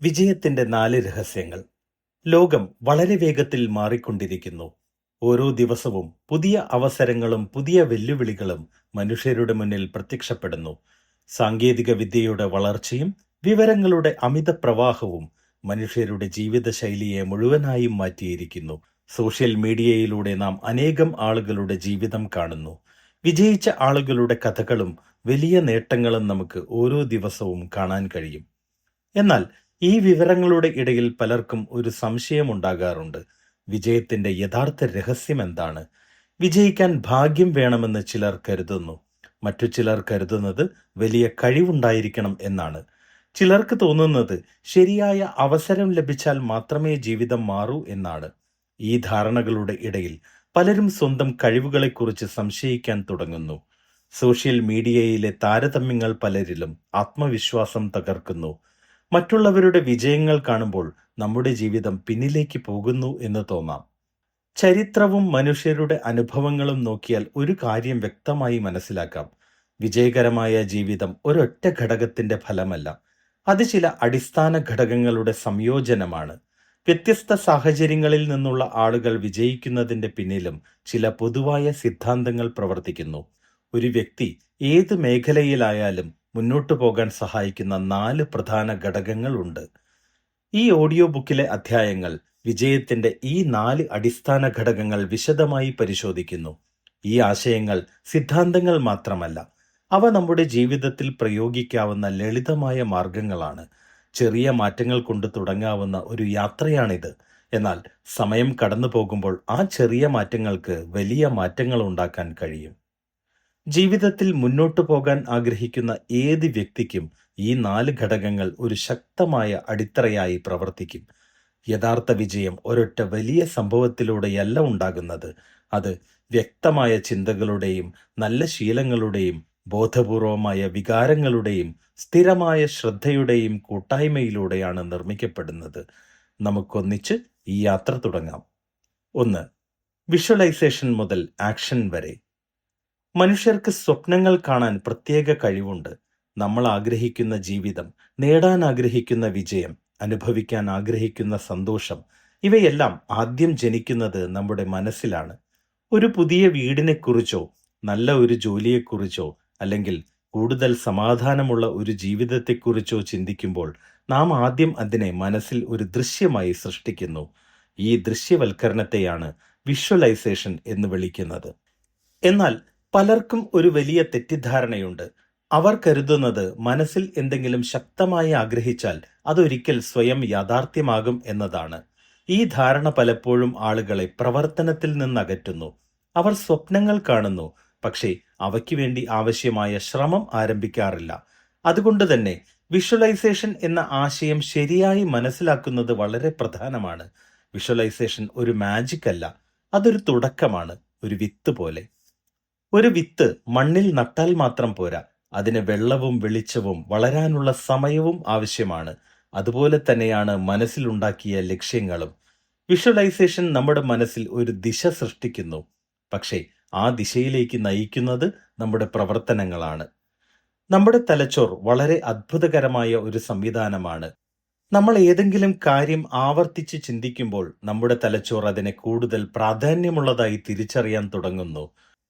വിജയത്തിന്റെ 4 രഹസ്യങ്ങൾ. ലോകം വളരെ വേഗത്തിൽ മാറിക്കൊണ്ടിരിക്കുന്നു. ഓരോ ദിവസവും പുതിയ അവസരങ്ങളും പുതിയ വെല്ലുവിളികളും മനുഷ്യരുടെ മുന്നിൽ പ്രത്യക്ഷപ്പെടുന്നു. സാങ്കേതിക വിദ്യയുടെ വളർച്ചയും വിവരങ്ങളുടെ അമിത പ്രവാഹവും മനുഷ്യരുടെ ജീവിതശൈലിയെ മുഴുവനായും മാറ്റിയിരിക്കുന്നു. സോഷ്യൽ മീഡിയയിലൂടെ നാം അനേകം ആളുകളുടെ ജീവിതം കാണുന്നു. വിജയിച്ച ആളുകളുടെ കഥകളും വലിയ നേട്ടങ്ങളും നമുക്ക് ഓരോ ദിവസവും കാണാൻ കഴിയും. എന്നാൽ ഈ വിവരങ്ങളുടെ ഇടയിൽ പലർക്കും ഒരു സംശയമുണ്ടാകാറുണ്ട്. വിജയത്തിന്റെ യഥാർത്ഥ രഹസ്യം എന്താണ്? വിജയിക്കാൻ ഭാഗ്യം വേണമെന്ന് ചിലർ കരുതുന്നു. മറ്റു ചിലർ കരുതുന്നത് വലിയ കഴിവുണ്ടായിരിക്കണം എന്നാണ്. ചിലർക്ക് തോന്നുന്നത് ശരിയായ അവസരം ലഭിച്ചാൽ മാത്രമേ ജീവിതം മാറൂ എന്നാണ്. ഈ ധാരണകളുടെ ഇടയിൽ പലരും സ്വന്തം കഴിവുകളെക്കുറിച്ച് സംശയിക്കാൻ തുടങ്ങുന്നു. സോഷ്യൽ മീഡിയയിലെ താരതമ്യങ്ങൾ പലരിലും ആത്മവിശ്വാസം തകർക്കുന്നു. മറ്റുള്ളവരുടെ വിജയങ്ങൾ കാണുമ്പോൾ നമ്മുടെ ജീവിതം പിന്നിലേക്ക് പോകുന്നു എന്ന് തോന്നാം. ചരിത്രവും മനുഷ്യരുടെ അനുഭവങ്ങളും നോക്കിയാൽ ഒരു കാര്യം വ്യക്തമായി മനസ്സിലാക്കാം. വിജയകരമായ ജീവിതം ഒരൊറ്റ ഘടകത്തിന്റെ ഫലമല്ല. അത് ചില അടിസ്ഥാന ഘടകങ്ങളുടെ സംയോജനമാണ്. വ്യത്യസ്ത സാഹചര്യങ്ങളിൽ നിന്നുള്ള ആളുകൾ വിജയിക്കുന്നതിന്റെ പിന്നിലും ചില പൊതുവായ സിദ്ധാന്തങ്ങൾ പ്രവർത്തിക്കുന്നു. ഒരു വ്യക്തി ഏത് മേഖലയിലായാലും മുന്നോട്ടു പോകാൻ സഹായിക്കുന്ന 4 പ്രധാന ഘടകങ്ങൾ ഉണ്ട്. ഈ ഓഡിയോ ബുക്കിലെ അധ്യായങ്ങൾ വിജയത്തിന്റെ ഈ 4 അടിസ്ഥാന ഘടകങ്ങൾ വിശദമായി പരിശോധിക്കുന്നു. ഈ ആശയങ്ങൾ സിദ്ധാന്തങ്ങൾ മാത്രമല്ല, അവ നമ്മുടെ ജീവിതത്തിൽ പ്രയോഗിക്കാവുന്ന ലളിതമായ മാർഗങ്ങളാണ്. ചെറിയ മാറ്റങ്ങൾ കൊണ്ട് തുടങ്ങാവുന്ന ഒരു യാത്രയാണിത്. എന്നാൽ സമയം കടന്നു പോകുമ്പോൾ ആ ചെറിയ മാറ്റങ്ങൾക്ക് വലിയ മാറ്റങ്ങൾ ഉണ്ടാക്കാൻ കഴിയും. ജീവിതത്തിൽ മുന്നോട്ടു പോകാൻ ആഗ്രഹിക്കുന്ന ഏത് വ്യക്തിക്കും ഈ 4 ഘടകങ്ങൾ ഒരു ശക്തമായ അടിത്തറയായി പ്രവർത്തിക്കും. യഥാർത്ഥ വിജയം ഒരൊറ്റ വലിയ സംഭവത്തിലൂടെയല്ല ഉണ്ടാകുന്നത്. അത് വ്യക്തമായ ചിന്തകളുടെയും നല്ല ശീലങ്ങളുടെയും ബോധപൂർവമായ വികാരങ്ങളുടെയും സ്ഥിരമായ ശ്രദ്ധയുടെയും കൂട്ടായ്മയിലൂടെയാണ് നിർമ്മിക്കപ്പെടുന്നത്. നമുക്കൊന്നിച്ച് ഈ യാത്ര തുടങ്ങാം. 1. വിഷ്വലൈസേഷൻ മുതൽ ആക്ഷൻ വരെ. മനുഷ്യർക്ക് സ്വപ്നങ്ങൾ കാണാൻ പ്രത്യേക കഴിവുണ്ട്. നമ്മൾ ആഗ്രഹിക്കുന്ന ജീവിതം, നേടാൻ ആഗ്രഹിക്കുന്ന വിജയം, അനുഭവിക്കാൻ ആഗ്രഹിക്കുന്ന സന്തോഷം, ഇവയെല്ലാം ആദ്യം ജനിക്കുന്നത് നമ്മുടെ മനസ്സിലാണ്. ഒരു പുതിയ വീടിനെക്കുറിച്ചോ നല്ല ഒരു ജോലിയെക്കുറിച്ചോ അല്ലെങ്കിൽ കൂടുതൽ സമാധാനമുള്ള ഒരു ജീവിതത്തെക്കുറിച്ചോ ചിന്തിക്കുമ്പോൾ നാം ആദ്യം അതിനെ മനസ്സിൽ ഒരു ദൃശ്യമായി സൃഷ്ടിക്കുന്നു. ഈ ദൃശ്യവൽക്കരണത്തെയാണ് വിഷ്വലൈസേഷൻ എന്ന് വിളിക്കുന്നത്. എന്നാൽ പലർക്കും ഒരു വലിയ തെറ്റിദ്ധാരണയുണ്ട്. അവർ കരുതുന്നത് മനസ്സിൽ എന്തെങ്കിലും ശക്തമായി ആഗ്രഹിച്ചാൽ അതൊരിക്കൽ സ്വയം യാഥാർത്ഥ്യമാകും എന്നതാണ്. ഈ ധാരണ പലപ്പോഴും ആളുകളെ പ്രവർത്തനത്തിൽ നിന്നകറ്റുന്നു. അവർ സ്വപ്നങ്ങൾ കാണുന്നു, പക്ഷേ അവയ്ക്ക് വേണ്ടി ആവശ്യമായ ശ്രമം ആരംഭിക്കാറില്ല. അതുകൊണ്ട് തന്നെ വിഷ്വലൈസേഷൻ എന്ന ആശയം ശരിയായി മനസ്സിലാക്കുന്നത് വളരെ പ്രധാനമാണ്. വിഷ്വലൈസേഷൻ ഒരു മാജിക് അല്ല, അതൊരു തുടക്കമാണ്, ഒരു വിത്ത് പോലെ. ഒരു വിത്ത് മണ്ണിൽ നട്ടാൽ മാത്രം പോരാ, അതിന് വെള്ളവും വെളിച്ചവും വളരാനുള്ള സമയവും ആവശ്യമാണ്. അതുപോലെ തന്നെയാണ് മനസ്സിലുണ്ടാക്കിയ ലക്ഷ്യങ്ങളും. വിഷ്വലൈസേഷൻ നമ്മുടെ മനസ്സിൽ ഒരു ദിശ സൃഷ്ടിക്കുന്നു, പക്ഷേ ആ ദിശയിലേക്ക് നയിക്കുന്നത് നമ്മുടെ പ്രവർത്തനങ്ങളാണ്. നമ്മുടെ തലച്ചോർ വളരെ അത്ഭുതകരമായ ഒരു സംവിധാനമാണ്. നമ്മൾ ഏതെങ്കിലും കാര്യം ആവർത്തിച്ച് ചിന്തിക്കുമ്പോൾ നമ്മുടെ തലച്ചോർ അതിനെ കൂടുതൽ പ്രാധാന്യമുള്ളതായി തിരിച്ചറിയാൻ തുടങ്ങുന്നു.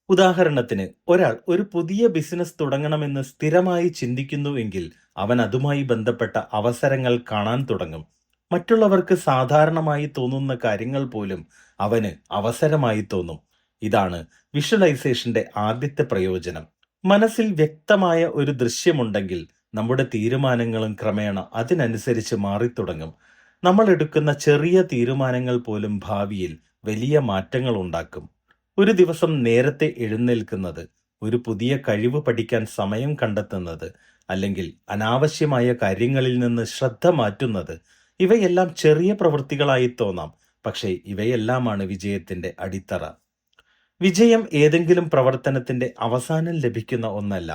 ഉദാഹരണത്തിന്, ഒരാൾ ഒരു പുതിയ ബിസിനസ് തുടങ്ങണമെന്ന് സ്ഥിരമായി ചിന്തിക്കുന്നുവെങ്കിൽ അവൻ അതുമായി ബന്ധപ്പെട്ട അവസരങ്ങൾ കാണാൻ തുടങ്ങും. മറ്റുള്ളവർക്ക് സാധാരണമായി തോന്നുന്ന കാര്യങ്ങൾ പോലും അവന് അവസരമായി തോന്നും. ഇതാണ് വിഷ്വലൈസേഷന്റെ ആദ്യത്തെ പ്രയോജനം. മനസ്സിൽ വ്യക്തമായ ഒരു ദൃശ്യമുണ്ടെങ്കിൽ നമ്മുടെ തീരുമാനങ്ങളും ക്രമേണ അതിനനുസരിച്ച് മാറിത്തുടങ്ങും. നമ്മൾ എടുക്കുന്ന ചെറിയ തീരുമാനങ്ങൾ പോലും ഭാവിയിൽ വലിയ മാറ്റങ്ങൾ ഉണ്ടാക്കും. ഒരു ദിവസം നേരത്തെ എഴുന്നേൽക്കുന്നത്, ഒരു പുതിയ കഴിവ് പഠിക്കാൻ സമയം കണ്ടെത്തുന്നത്, അല്ലെങ്കിൽ അനാവശ്യമായ കാര്യങ്ങളിൽ നിന്ന് ശ്രദ്ധ മാറ്റുന്നത്, ഇവയെല്ലാം ചെറിയ പ്രവൃത്തികളായി തോന്നാം, പക്ഷേ ഇവയെല്ലാമാണ് വിജയത്തിന്റെ അടിത്തറ. വിജയം ഏതെങ്കിലും പ്രവർത്തനത്തിന്റെ അവസാനം ലഭിക്കുന്ന ഒന്നല്ല,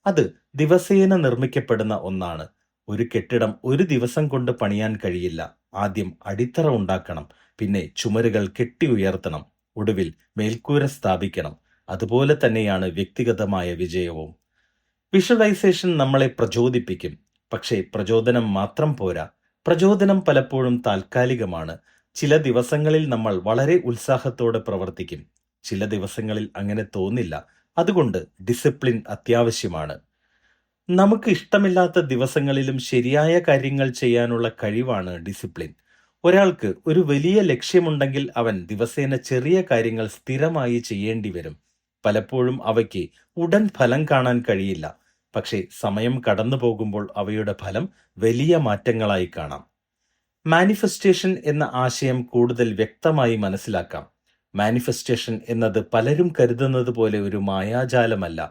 അത് ദിവസേന നിർമ്മിക്കപ്പെടുന്ന ഒന്നാണ്. ഒരു കെട്ടിടം ഒരു ദിവസം കൊണ്ട് പണിയാൻ കഴിയില്ല. ആദ്യം അടിത്തറ ഉണ്ടാക്കണം, പിന്നെ ചുമരുകൾ കെട്ടി ഉയർത്തണം, ഒടുവിൽ മേൽക്കൂര സ്ഥാപിക്കണം. അതുപോലെ തന്നെയാണ് വ്യക്തിഗതമായ വിജയവും. വിഷ്വലൈസേഷൻ നമ്മളെ പ്രചോദിപ്പിക്കും, പക്ഷേ പ്രചോദനം മാത്രം പോരാ. പ്രചോദനം പലപ്പോഴും താൽക്കാലികമാണ്. ചില ദിവസങ്ങളിൽ നമ്മൾ വളരെ ഉത്സാഹത്തോടെ പ്രവർത്തിക്കും. ചില ദിവസങ്ങളിൽ അങ്ങനെ തോന്നില്ല. അതുകൊണ്ട് ഡിസിപ്ലിൻ അത്യാവശ്യമാണ്. നമുക്ക് ഇഷ്ടമില്ലാത്ത ദിവസങ്ങളിലും ശരിയായ കാര്യങ്ങൾ ചെയ്യാനുള്ള കഴിവാണ് ഡിസിപ്ലിൻ. ഒരാൾക്ക് ഒരു വലിയ ലക്ഷ്യമുണ്ടെങ്കിൽ അവൻ ദിവസേന ചെറിയ കാര്യങ്ങൾ സ്ഥിരമായി ചെയ്യേണ്ടി വരും. പലപ്പോഴും അവയ്ക്ക് ഉടൻ ഫലം കാണാൻ കഴിയില്ല. പക്ഷേ സമയം കടന്നു പോകുമ്പോൾ അവയുടെ ഫലം വലിയ മാറ്റങ്ങളായി കാണാം. മാനിഫെസ്റ്റേഷൻ എന്ന ആശയം കൂടുതൽ വ്യക്തമായി മനസ്സിലാക്കാം. മാനിഫെസ്റ്റേഷൻ എന്നത് പലരും കരുതുന്നത് പോലെ ഒരു മായാജാലമല്ല.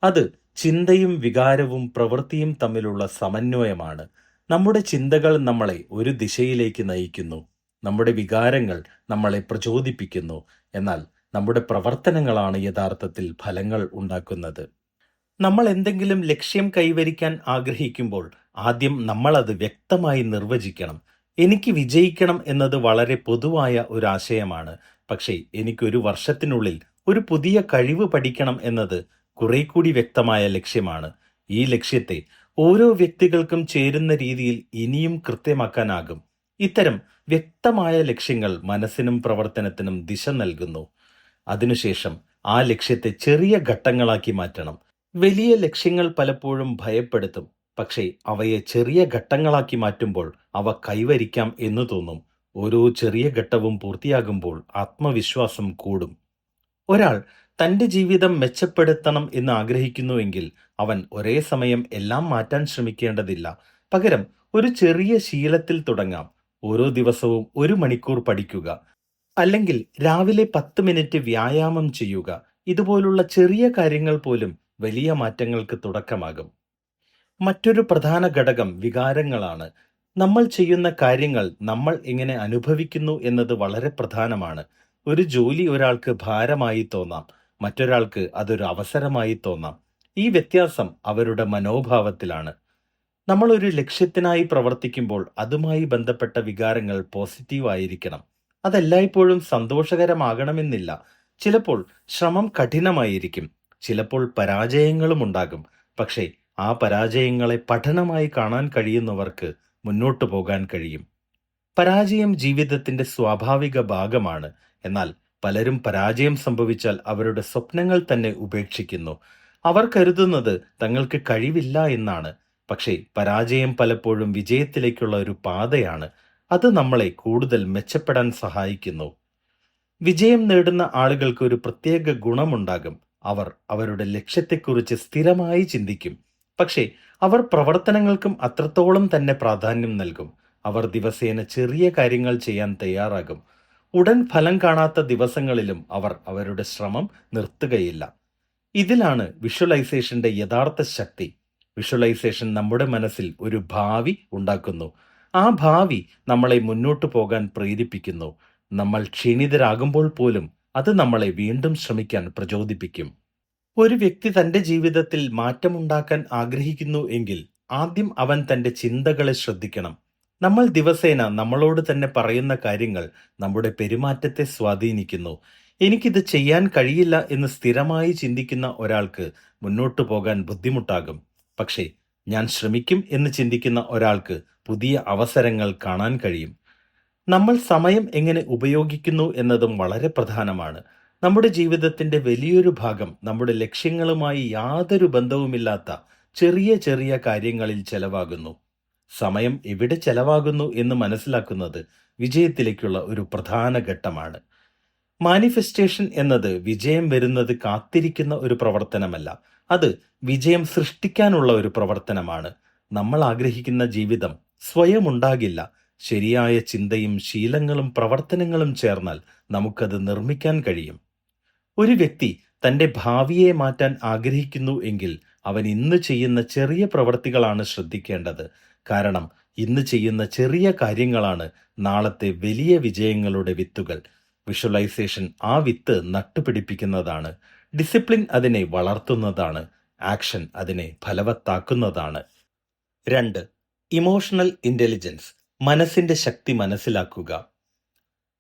അത് ചിന്തയും വികാരവും പ്രവൃത്തിയും തമ്മിലുള്ള സമന്വയമാണ്. നമ്മുടെ ചിന്തകൾ നമ്മളെ ഒരു ദിശയിലേക്ക് നയിക്കുന്നു. നമ്മുടെ വികാരങ്ങൾ നമ്മളെ പ്രചോദിപ്പിക്കുന്നു. എന്നാൽ നമ്മുടെ പ്രവർത്തനങ്ങളാണ് യഥാർത്ഥത്തിൽ ഫലങ്ങൾ ഉണ്ടാക്കുന്നത്. നമ്മൾ എന്തെങ്കിലും ലക്ഷ്യം കൈവരിക്കാൻ ആഗ്രഹിക്കുമ്പോൾ ആദ്യം നമ്മൾ അത് വ്യക്തമായി നിർവചിക്കണം. എനിക്ക് വിജയിക്കണം എന്നത് വളരെ പൊതുവായ ഒരു ആശയമാണ്. പക്ഷേ എനിക്കൊരു വർഷത്തിനുള്ളിൽ ഒരു പുതിയ കഴിവ് പഠിക്കണം എന്നത് കുറെ കൂടി വ്യക്തമായ ലക്ഷ്യമാണ്. ഈ ലക്ഷ്യത്തെ ഓരോ വ്യക്തികൾക്കും ചേരുന്ന രീതിയിൽ ഇനിയും കൃത്യമാക്കാനാകും. ഇത്തരം വ്യക്തമായ ലക്ഷ്യങ്ങൾ മനസ്സിനും പ്രവർത്തനത്തിനും ദിശ നൽകുന്നു. അതിനുശേഷം ആ ലക്ഷ്യത്തെ ചെറിയ ഘട്ടങ്ങളാക്കി മാറ്റണം. വലിയ ലക്ഷ്യങ്ങൾ പലപ്പോഴും ഭയപ്പെടുത്തും. പക്ഷേ അവയെ ചെറിയ ഘട്ടങ്ങളാക്കി മാറ്റുമ്പോൾ അവ കൈവരിക്കാം എന്ന് തോന്നും. ഓരോ ചെറിയ ഘട്ടവും പൂർത്തിയാകുമ്പോൾ ആത്മവിശ്വാസം കൂടും. ഒരാൾ തന്റെ ജീവിതം മെച്ചപ്പെടുത്തണം എന്ന് ആഗ്രഹിക്കുന്നുവെങ്കിൽ അവൻ ഒരേ സമയം എല്ലാം മാറ്റാൻ ശ്രമിക്കേണ്ടതില്ല. പകരം ഒരു ചെറിയ ശീലത്തിൽ തുടങ്ങാം. ഓരോ ദിവസവും 1 മണിക്കൂർ പഠിക്കുക, അല്ലെങ്കിൽ രാവിലെ 10 മിനിറ്റ് വ്യായാമം ചെയ്യുക. ഇതുപോലുള്ള ചെറിയ കാര്യങ്ങൾ പോലും വലിയ മാറ്റങ്ങൾക്ക് തുടക്കമാകും. മറ്റൊരു പ്രധാന ഘടകം വികാരങ്ങളാണ്. നമ്മൾ ചെയ്യുന്ന കാര്യങ്ങൾ നമ്മൾ എങ്ങനെ അനുഭവിക്കുന്നു എന്നത് വളരെ പ്രധാനമാണ്. ഒരു ജോലി ഒരാൾക്ക് ഭാരമായി തോന്നാം, മറ്റൊരാൾക്ക് അതൊരു അവസരമായി തോന്നാം. ഈ വ്യത്യാസം അവരുടെ മനോഭാവത്തിലാണ്. നമ്മൾ ഒരു ലക്ഷ്യത്തിനായി പ്രവർത്തിക്കുമ്പോൾ അതുമായി ബന്ധപ്പെട്ട വികാരങ്ങൾ പോസിറ്റീവ് ആയിരിക്കണം. അതെല്ലായ്പ്പോഴും സന്തോഷകരമാകണമെന്നില്ല. ചിലപ്പോൾ ശ്രമം കഠിനമായിരിക്കും, ചിലപ്പോൾ പരാജയങ്ങളും ഉണ്ടാകും. പക്ഷേ ആ പരാജയങ്ങളെ പഠനമായി കാണാൻ കഴിയുന്നവർക്ക് മുന്നോട്ടു പോകാൻ കഴിയും. പരാജയം ജീവിതത്തിന്റെ സ്വാഭാവിക ഭാഗമാണ്. എന്നാൽ പലരും പരാജയം സംഭവിച്ചാൽ അവരുടെ സ്വപ്നങ്ങൾ തന്നെ ഉപേക്ഷിക്കുന്നു. അവർ കരുതുന്നത് തങ്ങൾക്ക് കഴിവില്ല എന്നാണ്. പക്ഷേ പരാജയം പലപ്പോഴും വിജയത്തിലേക്കുള്ള ഒരു പാതയാണ്. അത് നമ്മളെ കൂടുതൽ മെച്ചപ്പെടാൻ സഹായിക്കുന്നു. വിജയം നേടുന്ന ആളുകൾക്ക് ഒരു പ്രത്യേക ഗുണമുണ്ടാകും. അവർ അവരുടെ ലക്ഷ്യത്തെക്കുറിച്ച് സ്ഥിരമായി ചിന്തിക്കും. പക്ഷേ അവർ പ്രവർത്തനങ്ങൾക്കും അത്രത്തോളം തന്നെ പ്രാധാന്യം നൽകും. അവർ ദിവസേന ചെറിയ കാര്യങ്ങൾ ചെയ്യാൻ തയ്യാറാകും. ഉടൻ ഫലം കാണാത്ത ദിവസങ്ങളിലും അവർ അവരുടെ ശ്രമം നിർത്തുകയില്ല. ഇതിലാണ് വിഷ്വലൈസേഷന്റെ യഥാർത്ഥ ശക്തി. വിഷ്വലൈസേഷൻ നമ്മുടെ മനസ്സിൽ ഒരു ഭാവി ഉണ്ടാക്കുന്നു. ആ ഭാവി നമ്മളെ മുന്നോട്ടു പോകാൻ പ്രേരിപ്പിക്കുന്നു. നമ്മൾ ക്ഷീണിതരാകുമ്പോൾ പോലും അത് നമ്മളെ വീണ്ടും ശ്രമിക്കാൻ പ്രചോദിപ്പിക്കും. ഒരു വ്യക്തി തന്റെ ജീവിതത്തിൽ മാറ്റമുണ്ടാക്കാൻ ആഗ്രഹിക്കുന്നു എങ്കിൽ ആദ്യം അവൻ തന്റെ ചിന്തകളെ ശ്രദ്ധിക്കണം. നമ്മൾ ദിവസേന നമ്മളോട് തന്നെ പറയുന്ന കാര്യങ്ങൾ നമ്മുടെ പെരുമാറ്റത്തെ സ്വാധീനിക്കുന്നു. എനിക്കിത് ചെയ്യാൻ കഴിയില്ല എന്ന് സ്ഥിരമായി ചിന്തിക്കുന്ന ഒരാൾക്ക് മുന്നോട്ടു പോകാൻ ബുദ്ധിമുട്ടാകും. പക്ഷേ ഞാൻ ശ്രമിക്കും എന്ന് ചിന്തിക്കുന്ന ഒരാൾക്ക് പുതിയ അവസരങ്ങൾ കാണാൻ കഴിയും. നമ്മൾ സമയം എങ്ങനെ ഉപയോഗിക്കുന്നു എന്നതും വളരെ പ്രധാനമാണ്. നമ്മുടെ ജീവിതത്തിന്റെ വലിയൊരു ഭാഗം നമ്മുടെ ലക്ഷ്യങ്ങളുമായി യാതൊരു ബന്ധവുമില്ലാത്ത ചെറിയ ചെറിയ കാര്യങ്ങളിൽ ചെലവാകുന്നു. സമയം എവിടെ ചെലവാകുന്നു എന്ന് മനസ്സിലാക്കുന്നത് വിജയത്തിലേക്കുള്ള ഒരു പ്രധാന ഘട്ടമാണ്. മാനിഫെസ്റ്റേഷൻ എന്നത് വിജയം വരുന്നത് കാത്തിരിക്കുന്ന ഒരു പ്രവർത്തനമല്ല. അത് വിജയം സൃഷ്ടിക്കാനുള്ള ഒരു പ്രവർത്തനമാണ്. നമ്മൾ ആഗ്രഹിക്കുന്ന ജീവിതം സ്വയം ഉണ്ടാകില്ല. ശരിയായ ചിന്തയും ശീലങ്ങളും പ്രവർത്തനങ്ങളും ചേർന്നാൽ നമുക്കത് നിർമ്മിക്കാൻ കഴിയും. ഒരു വ്യക്തി തന്റെ ഭാവിയെ മാറ്റാൻ ആഗ്രഹിക്കുന്നു എങ്കിൽ അവൻ ഇന്ന് ചെയ്യുന്ന ചെറിയ പ്രവർത്തികളാണ് ശ്രദ്ധിക്കേണ്ടത്. കാരണം ഇന്ന് ചെയ്യുന്ന ചെറിയ കാര്യങ്ങളാണ് നാളത്തെ വലിയ വിജയങ്ങളുടെ വിത്തുകൾ. വിഷ്വലൈസേഷൻ ആ വിത്ത് നട്ടുപിടിപ്പിക്കുന്നതാണ്. ഡിസിപ്ലിൻ അതിനെ വളർത്തുന്നതാണ്. ആക്ഷൻ അതിനെ ഫലവത്താക്കുന്നതാണ്. 2. Emotional intelligence. മനസ്സിന്റെ ശക്തി മനസ്സിലാക്കുക.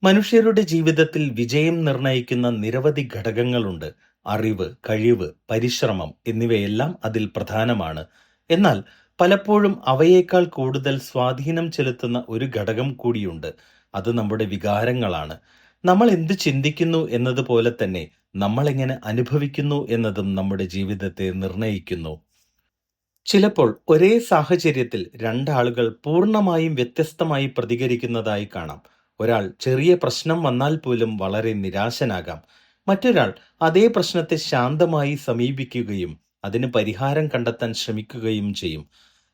മനുഷ്യരുടെ ജീവിതത്തിൽ വിജയം നിർണ്ണയിക്കുന്ന നിരവധി ഘടകങ്ങളുണ്ട്. അറിവ്, കഴിവ്, പരിശ്രമം എന്നിവയെല്ലാം അതിൽ പ്രധാനമാണ്. എന്നാൽ പലപ്പോഴും അവയേക്കാൾ കൂടുതൽ സ്വാധീനം ചെലുത്തുന്ന ഒരു ഘടകം കൂടിയുണ്ട്. അത് നമ്മുടെ വികാരങ്ങളാണ്. നമ്മൾ എന്ത് ചിന്തിക്കുന്നു എന്നതുപോലെ തന്നെ നമ്മൾ എങ്ങനെ അനുഭവിക്കുന്നു എന്നതും നമ്മുടെ ജീവിതത്തെ നിർണ്ണയിക്കുന്നു. ചിലപ്പോൾ ഒരേ സാഹചര്യത്തിൽ രണ്ടാളുകൾ പൂർണ്ണമായും വ്യത്യസ്തമായി പ്രതികരിക്കുന്നതായി കാണാം. ഒരാൾ ചെറിയ പ്രശ്നം വന്നാൽ പോലും വളരെ നിരാശനാകാം. മറ്റൊരാൾ അതേ പ്രശ്നത്തെ ശാന്തമായി സമീപിക്കുകയും അതിന് പരിഹാരം കണ്ടെത്താൻ ശ്രമിക്കുകയും ചെയ്യും.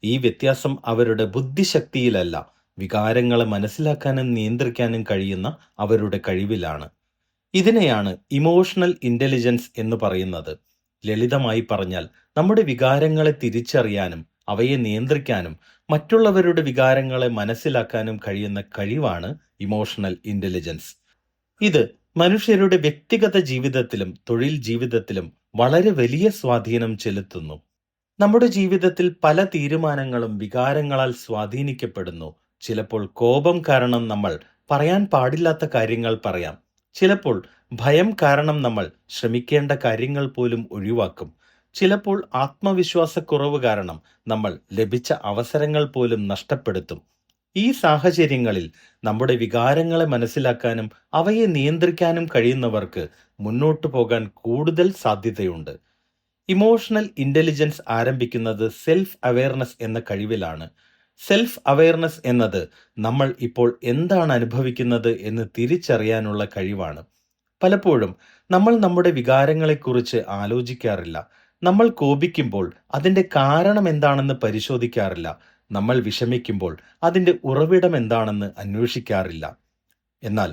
ഈ വ്യത്യാസം അവരുടെ ബുദ്ധിശക്തിയിലല്ല, വികാരങ്ങളെ മനസ്സിലാക്കാനും നിയന്ത്രിക്കാനും കഴിയുന്ന അവരുടെ കഴിവിലാണ്. ഇതിനെയാണ് ഇമോഷണൽ ഇന്റലിജൻസ് എന്ന് പറയുന്നത്. ലളിതമായി പറഞ്ഞാൽ, നമ്മുടെ വികാരങ്ങളെ തിരിച്ചറിയാനും അവയെ നിയന്ത്രിക്കാനും മറ്റുള്ളവരുടെ വികാരങ്ങളെ മനസ്സിലാക്കാനും കഴിയുന്ന കഴിവാണ് ഇമോഷണൽ ഇന്റലിജൻസ്. ഇത് മനുഷ്യരുടെ വ്യക്തിഗത ജീവിതത്തിലും തൊഴിൽ ജീവിതത്തിലും വളരെ വലിയ സ്വാധീനം ചെലുത്തുന്നു. നമ്മുടെ ജീവിതത്തിൽ പല തീരുമാനങ്ങളും വികാരങ്ങളാൽ സ്വാധീനിക്കപ്പെടുന്നു. ചിലപ്പോൾ കോപം കാരണം നമ്മൾ പറയാൻ പാടില്ലാത്ത കാര്യങ്ങൾ പറയാം. ചിലപ്പോൾ ഭയം കാരണം നമ്മൾ ശ്രമിക്കേണ്ട കാര്യങ്ങൾ പോലും ഒഴിവാക്കും. ചിലപ്പോൾ ആത്മവിശ്വാസക്കുറവ് കാരണം നമ്മൾ ലഭിച്ച അവസരങ്ങൾ പോലും നഷ്ടപ്പെടുത്തും. ഈ സാഹചര്യങ്ങളിൽ നമ്മുടെ വികാരങ്ങളെ മനസ്സിലാക്കാനും അവയെ നിയന്ത്രിക്കാനും കഴിയുന്നവർക്ക് മുന്നോട്ടു പോകാൻ കൂടുതൽ സാധ്യതയുണ്ട്. ഇമോഷണൽ ഇന്റലിജൻസ് ആരംഭിക്കുന്നത് സെൽഫ് അവെയർനെസ് എന്ന കഴിവിലാണ്. സെൽഫ് അവെയർനെസ് എന്നത് നമ്മൾ ഇപ്പോൾ എന്താണ് അനുഭവിക്കുന്നത് എന്ന് തിരിച്ചറിയാനുള്ള കഴിവാണ്. പലപ്പോഴും നമ്മൾ നമ്മുടെ വികാരങ്ങളെക്കുറിച്ച് ആലോചിക്കാറില്ല. നമ്മൾ കോപിക്കുമ്പോൾ അതിൻ്റെ കാരണം എന്താണെന്ന് പരിശോധിക്കാറില്ല. നമ്മൾ വിഷമിക്കുമ്പോൾ അതിൻ്റെ ഉറവിടം എന്താണെന്ന് അന്വേഷിക്കാറില്ല. എന്നാൽ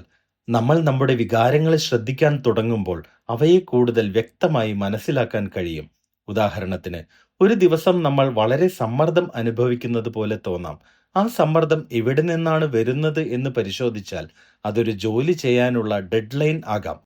നമ്മൾ നമ്മുടെ വികാരങ്ങളെ ശ്രദ്ധിക്കാൻ തുടങ്ങുമ്പോൾ അവയെ കൂടുതൽ വ്യക്തമായി മനസ്സിലാക്കാൻ കഴിയും. ഉദാഹരണത്തിന്, ഒരു ദിവസം നമ്മൾ വളരെ സമ്മർദ്ദം അനുഭവിക്കുന്നത് പോലെ തോന്നാം. ആ സമ്മർദ്ദം എവിടെ നിന്നാണ് വരുന്നത് എന്ന് പരിശോധിച്ചാൽ അതൊരു ജോലി ചെയ്യാനുള്ള ഡെഡ്ലൈൻ ആകാം,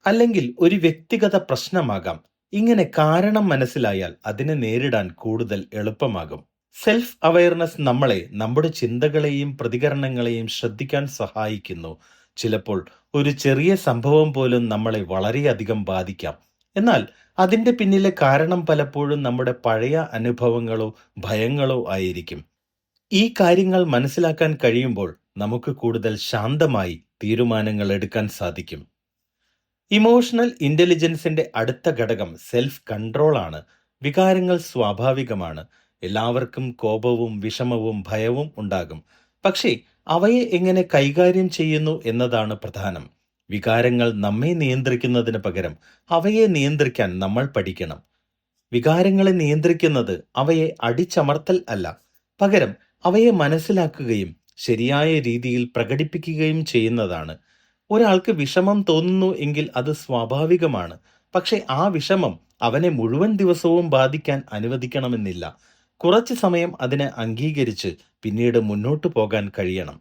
അല്ലെങ്കിൽ ഒരു വ്യക്തിഗത പ്രശ്നമാകാം. ഇങ്ങനെ കാരണം മനസ്സിലായാൽ അതിനെ നേരിടാൻ കൂടുതൽ എളുപ്പമാകും. സെൽഫ് അവെയർനെസ് നമ്മളെ നമ്മുടെ ചിന്തകളെയും പ്രതികരണങ്ങളെയും ശ്രദ്ധിക്കാൻ സഹായിക്കുന്നു. ചിലപ്പോൾ ഒരു ചെറിയ സംഭവം പോലും നമ്മളെ വളരെയധികം ബാധിക്കാം. എന്നാൽ അതിൻ്റെ പിന്നിലെ കാരണം പലപ്പോഴും നമ്മുടെ പഴയ അനുഭവങ്ങളോ ഭയങ്ങളോ ആയിരിക്കും. ഈ കാര്യങ്ങൾ മനസ്സിലാക്കാൻ കഴിയുമ്പോൾ നമുക്ക് കൂടുതൽ ശാന്തമായി തീരുമാനങ്ങൾ എടുക്കാൻ സാധിക്കും. ഇമോഷണൽ ഇന്റലിജൻസിന്റെ അടുത്ത ഘടകം സെൽഫ് കൺട്രോൾ ആണ്. വികാരങ്ങൾ സ്വാഭാവികമാണ്. എല്ലാവർക്കും കോപവും വിഷമവും ഭയവും ഉണ്ടാകും. പക്ഷേ അവയെ എങ്ങനെ കൈകാര്യം ചെയ്യുന്നു എന്നതാണ് പ്രധാനം. വികാരങ്ങൾ നമ്മെ നിയന്ത്രിക്കുന്നതിന് പകരം അവയെ നിയന്ത്രിക്കാൻ നമ്മൾ പഠിക്കണം. വികാരങ്ങളെ നിയന്ത്രിക്കുന്നത് അവയെ അടിച്ചമർത്തൽ അല്ല, പകരം അവയെ മനസ്സിലാക്കുകയും ശരിയായ രീതിയിൽ പ്രകടിപ്പിക്കുകയും ചെയ്യുന്നതാണ്. ഒരാൾക്ക് വിഷമം തോന്നുന്നു എങ്കിൽ അത് സ്വാഭാവികമാണ്. പക്ഷെ ആ വിഷമം അവനെ മുഴുവൻ ദിവസവും ബാധിക്കാൻ അനുവദിക്കണമെന്നില്ല. കുറച്ച് സമയം അതിനെ അംഗീകരിച്ച് പിന്നീട് മുന്നോട്ടു പോകാൻ കഴിയണം.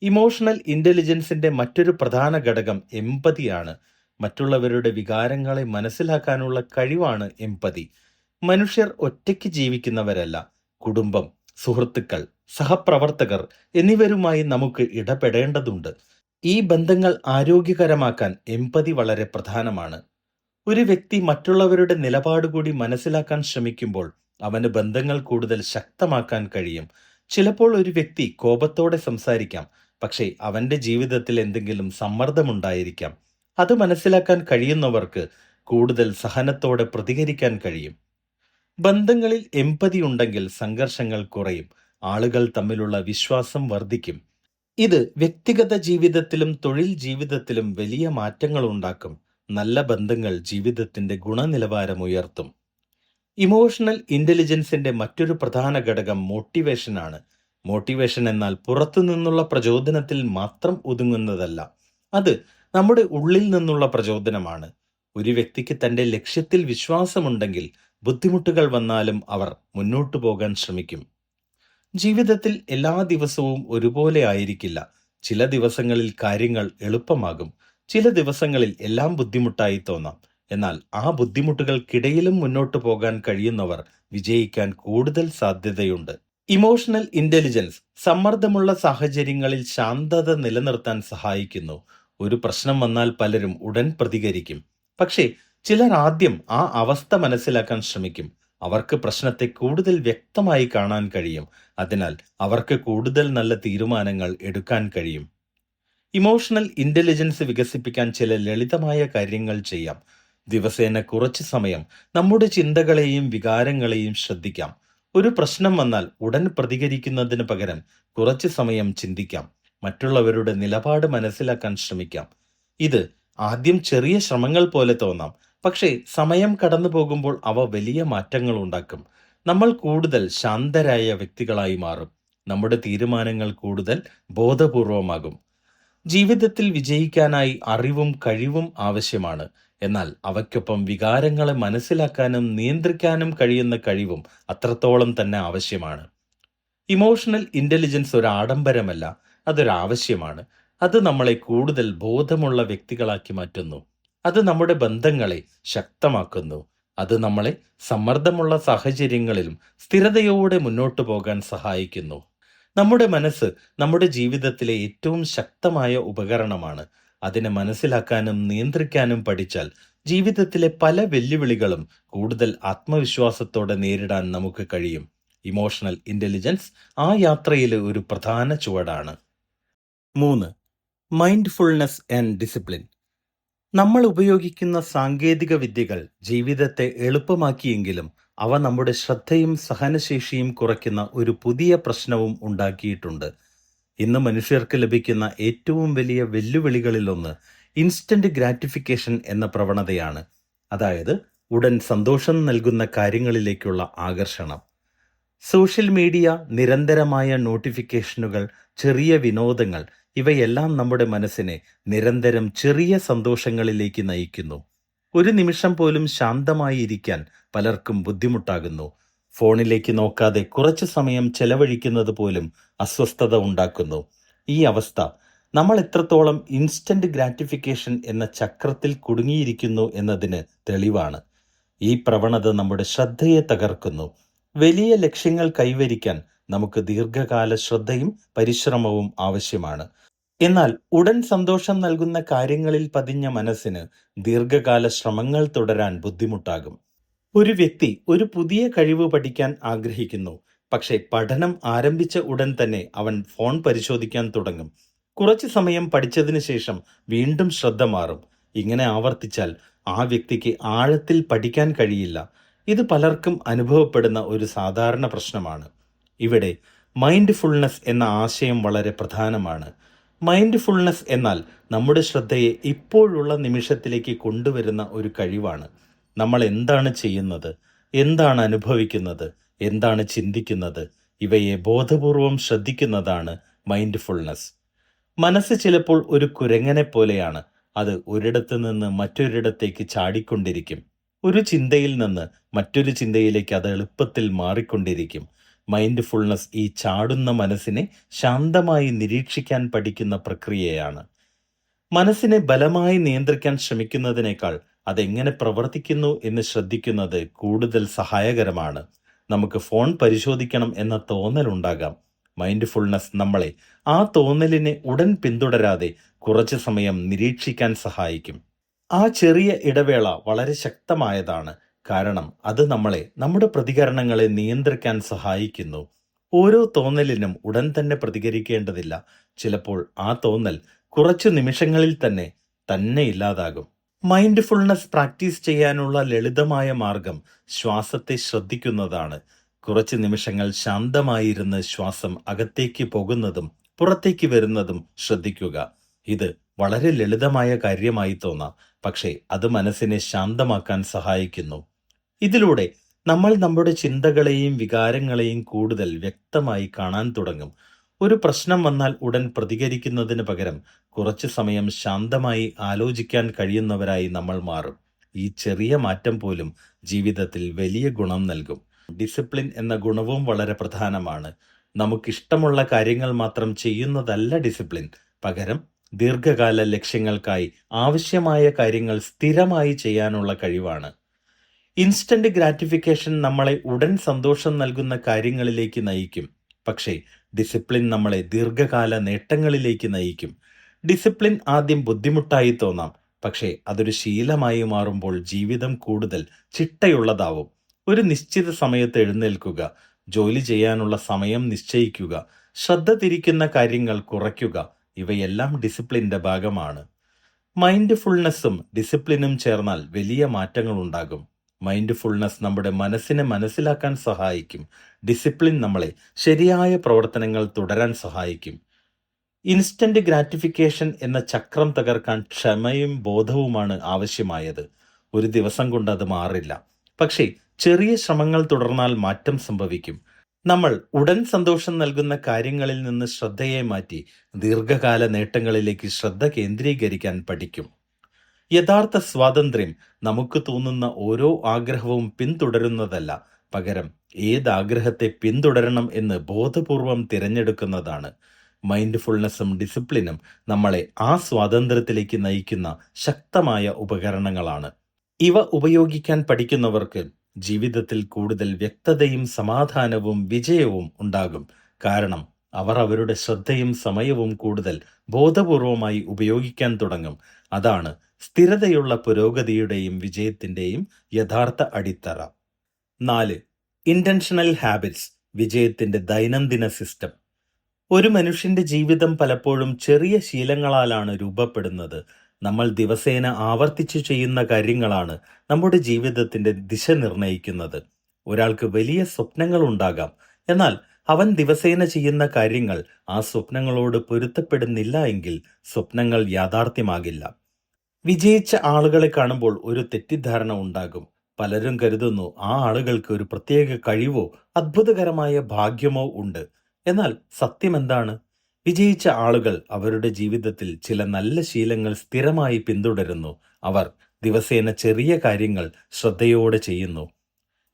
ഇമോഷണൽ ഇന്റലിജൻസിന്റെ മറ്റൊരു പ്രധാന ഘടകം എമ്പതിയാണ്. മറ്റുള്ളവരുടെ വികാരങ്ങളെ മനസ്സിലാക്കാനുള്ള കഴിവാണ് എമ്പതി. മനുഷ്യർ ഒറ്റയ്ക്ക് ജീവിക്കുന്നവരല്ല. കുടുംബം, സുഹൃത്തുക്കൾ, സഹപ്രവർത്തകർ എന്നിവരുമായി നമുക്ക് ഇടപെടേണ്ടതുണ്ട്. ഈ ബന്ധങ്ങൾ ആരോഗ്യകരമാക്കാൻ എമ്പതി വളരെ പ്രധാനമാണ്. ഒരു വ്യക്തി മറ്റുള്ളവരുടെ നിലപാട് കൂടി മനസ്സിലാക്കാൻ ശ്രമിക്കുമ്പോൾ അവന് ബന്ധങ്ങൾ കൂടുതൽ ശക്തമാക്കാൻ കഴിയും. ചിലപ്പോൾ ഒരു വ്യക്തി കോപത്തോടെ സംസാരിക്കാം, പക്ഷേ അവന്റെ ജീവിതത്തിൽ എന്തെങ്കിലും സമ്മർദ്ദമുണ്ടായിരിക്കാം. അത് മനസ്സിലാക്കാൻ കഴിയുന്നവർക്ക് കൂടുതൽ സഹനത്തോടെ പ്രതികരിക്കാൻ കഴിയും. ബന്ധങ്ങളിൽ എമ്പതി ഉണ്ടെങ്കിൽ സംഘർഷങ്ങൾ കുറയും. ആളുകൾ തമ്മിലുള്ള വിശ്വാസം വർദ്ധിക്കും. ഇത് വ്യക്തിഗത ജീവിതത്തിലും തൊഴിൽ ജീവിതത്തിലും വലിയ മാറ്റങ്ങൾ ഉണ്ടാക്കും. നല്ല ബന്ധങ്ങൾ ജീവിതത്തിന്റെ ഗുണനിലവാരം ഉയർത്തും. ഇമോഷണൽ ഇന്റലിജൻസിന്റെ മറ്റൊരു പ്രധാന ഘടകം മോട്ടിവേഷൻ ആണ്. മോട്ടിവേഷൻ എന്നാൽ പുറത്തു നിന്നുള്ള പ്രചോദനത്തിൽ മാത്രം ഒതുങ്ങുന്നതല്ല. അത് നമ്മുടെ ഉള്ളിൽ നിന്നുള്ള പ്രചോദനമാണ്. ഒരു വ്യക്തിക്ക് തന്റെ ലക്ഷ്യത്തിൽ വിശ്വാസമുണ്ടെങ്കിൽ ബുദ്ധിമുട്ടുകൾ വന്നാലും അവർ മുന്നോട്ടു പോകാൻ ശ്രമിക്കും. ജീവിതത്തിൽ എല്ലാ ദിവസവും ഒരുപോലെ ആയിരിക്കില്ല. ചില ദിവസങ്ങളിൽ കാര്യങ്ങൾ എളുപ്പമാകും. ചില ദിവസങ്ങളിൽ എല്ലാം ബുദ്ധിമുട്ടായി തോന്നാം. എന്നാൽ ആ ബുദ്ധിമുട്ടുകൾക്കിടയിലും മുന്നോട്ടു പോകാൻ കഴിയുന്നവർ വിജയിക്കാൻ കൂടുതൽ സാധ്യതയുണ്ട്. ഇമോഷണൽ ഇന്റലിജൻസ് സമ്മർദ്ദമുള്ള സാഹചര്യങ്ങളിൽ ശാന്തത നിലനിർത്താൻ സഹായിക്കുന്നു. ഒരു പ്രശ്നം വന്നാൽ പലരും ഉടൻ പ്രതികരിക്കും. പക്ഷേ ചിലർ ആദ്യം ആ അവസ്ഥ മനസ്സിലാക്കാൻ ശ്രമിക്കും. അവർക്ക് പ്രശ്നത്തെ കൂടുതൽ വ്യക്തമായി കാണാൻ കഴിയും. അതിനാൽ അവർക്ക് കൂടുതൽ നല്ല തീരുമാനങ്ങൾ എടുക്കാൻ കഴിയും. ഇമോഷണൽ ഇന്റലിജൻസ് വികസിപ്പിക്കാൻ ചില ലളിതമായ കാര്യങ്ങൾ ചെയ്യാം. ദിവസേന കുറച്ച് സമയം നമ്മുടെ ചിന്തകളെയും വികാരങ്ങളെയും ശ്രദ്ധിക്കാം. ഒരു പ്രശ്നം വന്നാൽ ഉടൻ പ്രതികരിക്കുന്നതിന് പകരം കുറച്ച് സമയം ചിന്തിക്കാം. മറ്റുള്ളവരുടെ നിലപാട് മനസ്സിലാക്കാൻ ശ്രമിക്കാം. ഇത് ആദ്യം ചെറിയ ശ്രമങ്ങൾ പോലെ തോന്നാം, പക്ഷേ സമയം കടന്നു പോകുമ്പോൾ അവ വലിയ മാറ്റങ്ങൾ ഉണ്ടാക്കും. നമ്മൾ കൂടുതൽ ശാന്തരായ വ്യക്തികളായി മാറും. നമ്മുടെ തീരുമാനങ്ങൾ കൂടുതൽ ബോധപൂർവമാകും. ജീവിതത്തിൽ വിജയിക്കാനായി അറിവും കഴിവും ആവശ്യമാണ്. എന്നാൽ അവയ്ക്കൊപ്പം വികാരങ്ങളെ മനസ്സിലാക്കാനും നിയന്ത്രിക്കാനും കഴിയുന്ന കഴിവും അത്രത്തോളം തന്നെ ആവശ്യമാണ്. ഇമോഷണൽ ഇന്റലിജൻസ് ഒരു ആഡംബരമല്ല, അതൊരാവശ്യമാണ്. അത് നമ്മളെ കൂടുതൽ ബോധമുള്ള വ്യക്തികളാക്കി മാറ്റുന്നു. അത് നമ്മുടെ ബന്ധങ്ങളെ ശക്തമാക്കുന്നു. അത് നമ്മളെ സമ്മർദ്ദമുള്ള സാഹചര്യങ്ങളിലും സ്ഥിരതയോടെ മുന്നോട്ടു പോകാൻ സഹായിക്കുന്നു. നമ്മുടെ മനസ്സ് നമ്മുടെ ജീവിതത്തിലെ ഏറ്റവും ശക്തമായ ഉപകരണമാണ്. അതിനെ മനസ്സിലാക്കാനും നിയന്ത്രിക്കാനും പഠിച്ചാൽ ജീവിതത്തിലെ പല വെല്ലുവിളികളും കൂടുതൽ ആത്മവിശ്വാസത്തോടെ നേരിടാൻ നമുക്ക് കഴിയും. ഇമോഷണൽ ഇന്റലിജൻസ് ആ യാത്രയിലെ ഒരു പ്രധാന ചുവടാണ്. 3. Mindfulness and discipline. നമ്മൾ ഉപയോഗിക്കുന്ന സാങ്കേതിക വിദ്യകൾ ജീവിതത്തെ എളുപ്പമാക്കിയെങ്കിലും അവ നമ്മുടെ ശ്രദ്ധയും സഹനശേഷിയും കുറയ്ക്കുന്ന ഒരു പുതിയ പ്രശ്നവും ഉണ്ടാക്കിയിട്ടുണ്ട്. ഇന്ന് മനുഷ്യർക്ക് ലഭിക്കുന്ന ഏറ്റവും വലിയ വെല്ലുവിളികളിലൊന്ന് ഇൻസ്റ്റന്റ് ഗ്രാറ്റിഫിക്കേഷൻ എന്ന പ്രവണതയാണ്. അതായത് ഉടൻ സന്തോഷം നൽകുന്ന കാര്യങ്ങളിലേക്കുള്ള ആകർഷണം. സോഷ്യൽ മീഡിയ, നിരന്തരമായ നോട്ടിഫിക്കേഷനുകൾ, ചെറിയ വിനോദങ്ങൾ ഇവയെല്ലാം നമ്മുടെ മനസ്സിനെ നിരന്തരം ചെറിയ സന്തോഷങ്ങളിലേക്ക് നയിക്കുന്നു. ഒരു നിമിഷം പോലും ശാന്തമായി ഇരിക്കാൻ പലർക്കും ബുദ്ധിമുട്ടാകുന്നു. ഫോണിലേക്ക് നോക്കാതെ കുറച്ചു സമയം ചെലവഴിക്കുന്നത് പോലും അസ്വസ്ഥത ഉണ്ടാക്കുന്നു. ഈ അവസ്ഥ നമ്മൾ എത്രത്തോളം ഇൻസ്റ്റന്റ് ഗ്രാറ്റിഫിക്കേഷൻ എന്ന ചക്രത്തിൽ കുടുങ്ങിയിരിക്കുന്നു എന്നതിന് തെളിവാണ്. ഈ പ്രവണത നമ്മുടെ ശ്രദ്ധയെ തകർക്കുന്നു. വലിയ ലക്ഷ്യങ്ങൾ കൈവരിക്കാൻ നമുക്ക് ദീർഘകാല ശ്രദ്ധയും പരിശ്രമവും ആവശ്യമാണ്. എന്നാൽ ഉടൻ സന്തോഷം നൽകുന്ന കാര്യങ്ങളിൽ പതിഞ്ഞ മനസ്സിന് ദീർഘകാല ശ്രമങ്ങൾ തുടരാൻ ബുദ്ധിമുട്ടാകും. ഒരു വ്യക്തി ഒരു പുതിയ കഴിവ് പഠിക്കാൻ ആഗ്രഹിക്കുന്നു. പക്ഷേ പഠനം ആരംഭിച്ച ഉടൻ തന്നെ അവൻ ഫോൺ പരിശോധിക്കാൻ തുടങ്ങും. കുറച്ചു സമയം പഠിച്ചതിന് ശേഷം വീണ്ടും ശ്രദ്ധ മാറും. ഇങ്ങനെ ആവർത്തിച്ചാൽ ആ വ്യക്തിക്ക് ആഴത്തിൽ പഠിക്കാൻ കഴിയില്ല. ഇത് പലർക്കും അനുഭവപ്പെടുന്ന ഒരു സാധാരണ പ്രശ്നമാണ്. ഇവിടെ മൈൻഡ്ഫുൾനെസ് എന്ന ആശയം വളരെ പ്രധാനമാണ്. മൈൻഡ്ഫുൾനെസ് എന്നാൽ നമ്മുടെ ശ്രദ്ധയെ ഇപ്പോഴുള്ള നിമിഷത്തിലേക്ക് കൊണ്ടുവരുന്ന ഒരു കഴിവാണ്. നമ്മൾ എന്താണ് ചെയ്യുന്നത്, എന്താണ് അനുഭവിക്കുന്നത്, എന്താണ് ചിന്തിക്കുന്നത്, ഇവയെ ബോധപൂർവം ശ്രദ്ധിക്കുന്നതാണ് മൈൻഡ്ഫുൾനെസ്. മനസ്സ് ചിലപ്പോൾ ഒരു കുരങ്ങനെ പോലെയാണ്. അത് ഒരിടത്ത് നിന്ന് മറ്റൊരിടത്തേക്ക് ചാടിക്കൊണ്ടിരിക്കും. ഒരു ചിന്തയിൽ നിന്ന് മറ്റൊരു ചിന്തയിലേക്ക് അത് എളുപ്പത്തിൽ മാറിക്കൊണ്ടിരിക്കും. മൈൻഡ്ഫുൾനെസ് ഈ ചാടുന്ന മനസ്സിനെ ശാന്തമായി നിരീക്ഷിക്കാൻ പഠിക്കുന്ന പ്രക്രിയയാണ്. മനസ്സിനെ ബലമായി നിയന്ത്രിക്കാൻ ശ്രമിക്കുന്നതിനേക്കാൾ അതെങ്ങനെ പ്രവർത്തിക്കുന്നു എന്ന് ശ്രദ്ധിക്കുന്നത് കൂടുതൽ സഹായകരമാണ്. നമുക്ക് ഫോൺ പരിശോധിക്കണം എന്ന തോന്നലുണ്ടാകാം. മൈൻഡ്ഫുൾനെസ് നമ്മളെ ആ തോന്നലിനെ ഉടൻ പിന്തുടരാതെ കുറച്ചു സമയം നിരീക്ഷിക്കാൻ സഹായിക്കും. ആ ചെറിയ ഇടവേള വളരെ ശക്തമായതാണ്. കാരണം അത് നമ്മളെ നമ്മുടെ പ്രതികരണങ്ങളെ നിയന്ത്രിക്കാൻ സഹായിക്കുന്നു. ഓരോ തോന്നലിനും ഉടൻ തന്നെ പ്രതികരിക്കേണ്ടതില്ല. ചിലപ്പോൾ ആ തോന്നൽ കുറച്ചു നിമിഷങ്ങളിൽ തന്നെ ഇല്ലാതാകും. മൈൻഡ്ഫുൾനെസ് പ്രാക്ടീസ് ചെയ്യാനുള്ള ലളിതമായ മാർഗം ശ്വാസത്തെ ശ്രദ്ധിക്കുന്നതാണ്. കുറച്ച് നിമിഷങ്ങൾ ശാന്തമായിരുന്ന് ശ്വാസം അകത്തേക്ക് പോകുന്നതും പുറത്തേക്ക് വരുന്നതും ശ്രദ്ധിക്കുക. ഇത് വളരെ ലളിതമായ കാര്യമായി തോന്നാം, പക്ഷേ അത് മനസ്സിനെ ശാന്തമാക്കാൻ സഹായിക്കുന്നു. ഇതിലൂടെ നമ്മൾ നമ്മുടെ ചിന്തകളെയും വികാരങ്ങളെയും കൂടുതൽ വ്യക്തമായി കാണാൻ തുടങ്ങും. ഒരു പ്രശ്നം വന്നാൽ ഉടൻ പ്രതികരിക്കുന്നതിന് പകരം കുറച്ചു സമയം ശാന്തമായി ആലോചിക്കാൻ കഴിയുന്നവരായി നമ്മൾ മാറും. ഈ ചെറിയ മാറ്റം പോലും ജീവിതത്തിൽ വലിയ ഗുണം നൽകും. ഡിസിപ്ലിൻ എന്ന ഗുണവും വളരെ പ്രധാനമാണ്. നമുക്കിഷ്ടമുള്ള കാര്യങ്ങൾ മാത്രം ചെയ്യുന്നതല്ല ഡിസിപ്ലിൻ. പകരം ദീർഘകാല ലക്ഷ്യങ്ങൾക്കായി ആവശ്യമായ കാര്യങ്ങൾ സ്ഥിരമായി ചെയ്യാനുള്ള കഴിവാണ്. ഇൻസ്റ്റന്റ് ഗ്രാറ്റിഫിക്കേഷൻ നമ്മളെ ഉടൻ സന്തോഷം നൽകുന്ന കാര്യങ്ങളിലേക്ക് നയിക്കും. പക്ഷേ ഡിസിപ്ലിൻ നമ്മളെ ദീർഘകാല നേട്ടങ്ങളിലേക്ക് നയിക്കും. ഡിസിപ്ലിൻ ആദ്യം ബുദ്ധിമുട്ടായി തോന്നാം, പക്ഷേ അതൊരു ശീലമായി മാറുമ്പോൾ ജീവിതം കൂടുതൽ ചിട്ടയുള്ളതാവും. ഒരു നിശ്ചിത സമയത്ത് എഴുന്നേൽക്കുക, ജോലി ചെയ്യാനുള്ള സമയം നിശ്ചയിക്കുക, ശ്രദ്ധ തിരിക്കുന്ന കാര്യങ്ങൾ കുറയ്ക്കുക. ഇവയെല്ലാം ഡിസിപ്ലിന്റെ ഭാഗമാണ്. മൈൻഡ്ഫുൾനെസ്സും ഡിസിപ്ലിനും ചേർന്നാൽ വലിയ മാറ്റങ്ങൾ ഉണ്ടാകും. മൈൻഡ്ഫുൾനെസ് നമ്മുടെ മനസ്സിനെ മനസ്സിലാക്കാൻ സഹായിക്കും. ഡിസിപ്ലിൻ നമ്മളെ ശരിയായ പ്രവർത്തനങ്ങൾ തുടരാൻ സഹായിക്കും. ഇൻസ്റ്റന്റ് ഗ്രാറ്റിഫിക്കേഷൻ എന്ന ചക്രം തകർക്കാൻ ക്ഷമയും ബോധവുമാണ് ആവശ്യമായത്. ഒരു ദിവസം കൊണ്ട് അത് മാറില്ല. പക്ഷേ ചെറിയ ശ്രമങ്ങൾ തുടർന്നാൽ മാറ്റം സംഭവിക്കും. നമ്മൾ ഉടൻ സന്തോഷം നൽകുന്ന കാര്യങ്ങളിൽ നിന്ന് ശ്രദ്ധയെ മാറ്റി ദീർഘകാല നേട്ടങ്ങളിലേക്ക് ശ്രദ്ധ കേന്ദ്രീകരിക്കാൻ പഠിക്കും. യഥാർത്ഥ സ്വാതന്ത്ര്യം നമുക്ക് തോന്നുന്ന ഓരോ ആഗ്രഹവും പിന്തുടരുന്നതല്ല, പകരം ഏത് ആഗ്രഹത്തെ പിന്തുടരണം എന്ന് ബോധപൂർവം തിരഞ്ഞെടുക്കുന്നതാണ്. മൈൻഡ്ഫുൾനെസ്സും ഡിസിപ്ലിനും നമ്മളെ ആ സ്വാതന്ത്ര്യത്തിലേക്ക് നയിക്കുന്ന ശക്തമായ ഉപകരണങ്ങളാണ്. ഇവ ഉപയോഗിക്കാൻ പഠിക്കുന്നവർക്ക് ജീവിതത്തിൽ കൂടുതൽ വ്യക്തതയും സമാധാനവും വിജയവും ഉണ്ടാകും. കാരണം അവർ അവരുടെ ശ്രദ്ധയും സമയവും കൂടുതൽ ബോധപൂർവമായി ഉപയോഗിക്കാൻ തുടങ്ങും. അതാണ് സ്ഥിരതയുള്ള പുരോഗതിയുടെയും വിജയത്തിന്റെയും യഥാർത്ഥ അടിത്തറ. 4. ഇന്റൻഷണൽ ഹാബിറ്റ്സ്, വിജയത്തിന്റെ ദൈനംദിന സിസ്റ്റം. ഒരു മനുഷ്യന്റെ ജീവിതം പലപ്പോഴും ചെറിയ ശീലങ്ങളാലാണ് രൂപപ്പെടുന്നത്. നമ്മൾ ദിവസേന ആവർത്തിച്ചു ചെയ്യുന്ന കാര്യങ്ങളാണ് നമ്മുടെ ജീവിതത്തിന്റെ ദിശ നിർണ്ണയിക്കുന്നത്. ഒരാൾക്ക് വലിയ സ്വപ്നങ്ങൾ ഉണ്ടാകാം, എന്നാൽ അവൻ ദിവസേന ചെയ്യുന്ന കാര്യങ്ങൾ ആ സ്വപ്നങ്ങളോട് പൊരുത്തപ്പെടുന്നില്ല എങ്കിൽ സ്വപ്നങ്ങൾ യാഥാർത്ഥ്യമാകില്ല. വിജയിച്ച ആളുകളെ കാണുമ്പോൾ ഒരു തെറ്റിദ്ധാരണ ഉണ്ടാകും. പലരും കരുതുന്നു ആ ആളുകൾക്ക് ഒരു പ്രത്യേക കഴിവോ അത്ഭുതകരമായ ഭാഗ്യമോ ഉണ്ട്. എന്നാൽ സത്യം എന്താണ്? വിജയിച്ച ആളുകൾ അവരുടെ ജീവിതത്തിൽ ചില നല്ല ശീലങ്ങൾ സ്ഥിരമായി പിന്തുടരുന്നു. അവർ ദിവസേന ചെറിയ കാര്യങ്ങൾ ശ്രദ്ധയോടെ ചെയ്യുന്നു.